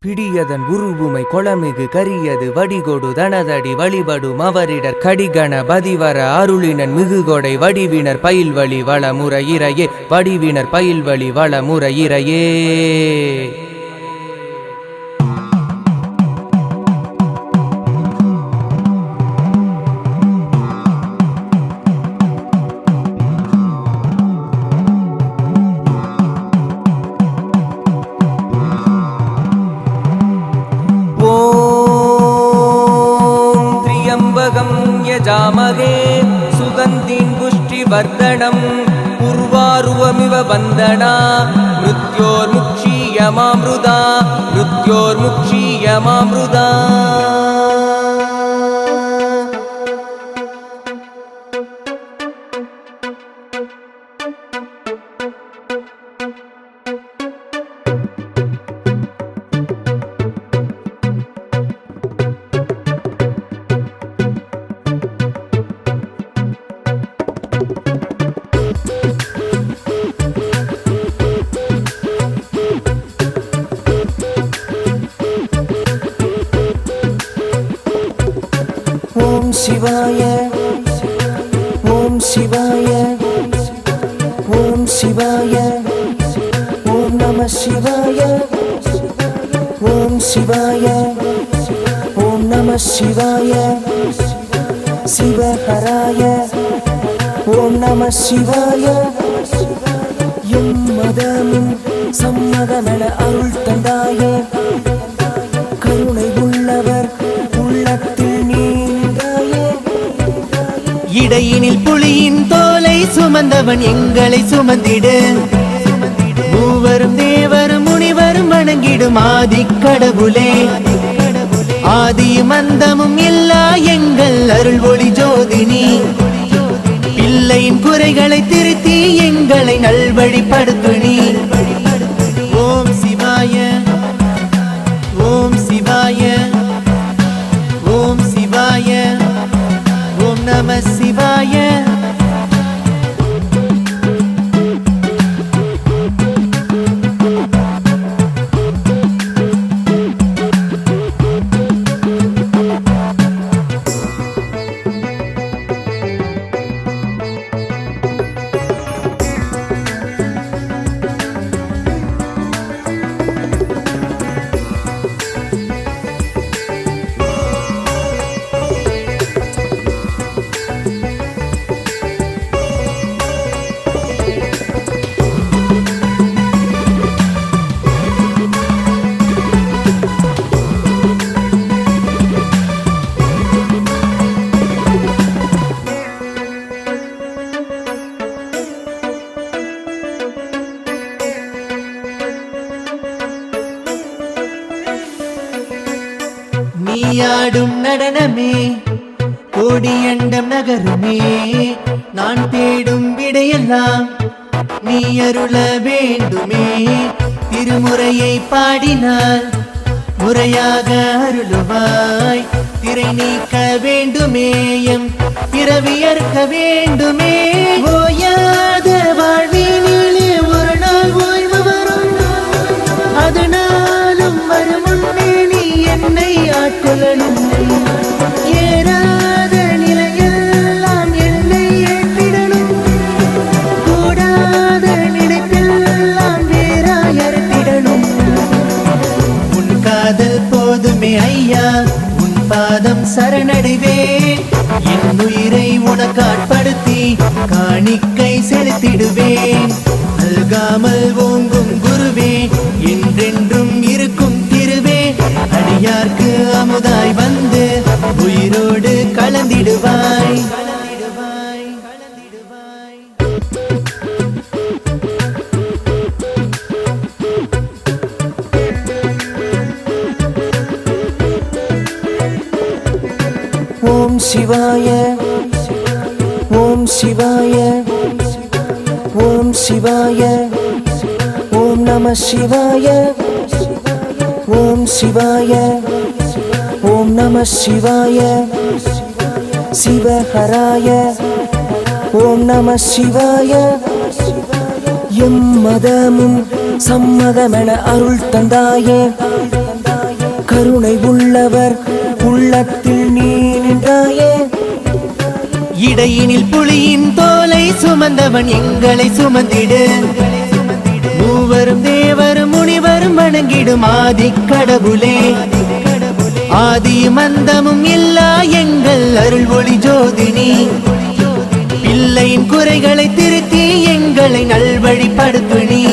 பிடியதன் உருவுமை கொளமிகு கரியது வடிகொடு தனதடி வழிபடும் அவரிடர் கடிகண பதிவர அருளினன் மிகுகொடை வடிவினர் பயில்வழி வளமுறையிறையே வடிவினர் பயில்வழி வளமுறையிறையே. यजामहे सुगन्धिं पुष्टिवर्धनं उर्वारुवमिव वन्दना मृत्योर्मुक्षीयमामृता मृत्योर्मुक्षीयमामृता. ओम शिवाय ओम शिवाय ओम शिवाय ओम नमः शिवाय ओम शिवाय ओम नमः शिवाय शिवहराय ओम नमः शिवाय. எம்மதமும் சம்மதமென அருள் தந்தாயே கருணை உள்ளவர் உள்ளத்தில் நீங்காயே. இடையினில் புலியின் தோலை சுமந்தவன் எங்களை சுமந்திடு. மூவரும் தேவரும் முனிவரும் வணங்கிடும் ஆதி கடவுளே. ஆதியும் அந்தமும் இல்லா எங்கள் அருள் ஒளி ஜோதினி. பிள்ளையின் குறைகளை திருத்தி எங்களை நல்வழிப்படுத்துனி. ஓம் சிவாய ஓம் சிவாய ஓம் சிவாய ஓம் நம சிவாய. நீயாடும் நடனமே கோடியண்டம் நகருமே. நான் தேடும் விடையெல்லாம் நீ அருள வேண்டுமே. திருமுறையை பாடினால் முறையாக அருளுவாய். திரை நீக்க வேண்டுமே எம் பிறவியற்க வேண்டுமே. ஓயாத வாழ்வினிலே ஒரு நாள் ஓய்வு வரும். அதனாலும் வரும் முன்னே நீ என்னை ஆட்கொள்ளணும். ஏறாத நிலையெல்லாம் என்னை ஏற்றிடணும். கூடாத நினைப்பெல்லாம் வேறாயர்த்திடணும். உன் காதல் போதுமே ஐயா, உன் பாதம் சரணடைவேன். என் உயிரை உனக்காட்படுத்தி காணிக்கை செலுத்திடுவேன். அல்காமல் ஓங்கும் குருவே, என்றென்றும் இருக்கும் திருவே. அடியார்க்கு அமுதாய் வந்து உயிரோடு கலந்திடுவாய். ஓம் சிவாய ஓம் சிவாய ஓம் சிவாய ஓம் நம சிவாய ஓம் சிவாய ஓம் நம சிவாய சிவஹராய ஓம் நம சிவாய. எம்மதமும் சம்மதமென அருள் தந்தாயே கருணை உள்ளவர் உள்ளத்தில் நீ நின்றாயே. இடையினில் புலியின் தோலை சுமந்தவன் எங்களை சுமந்திடு. மூவரும் தேவரும் முனிவரும் வணங்கிடும் ஆதி கடவுளே. ஆதியும் அந்தமும் இல்லா எங்கள் அருள் ஒளி ஜோதினி. பிள்ளையின் குறைகளை திருத்தி எங்களை நல்வழிப்படுத்து நீ.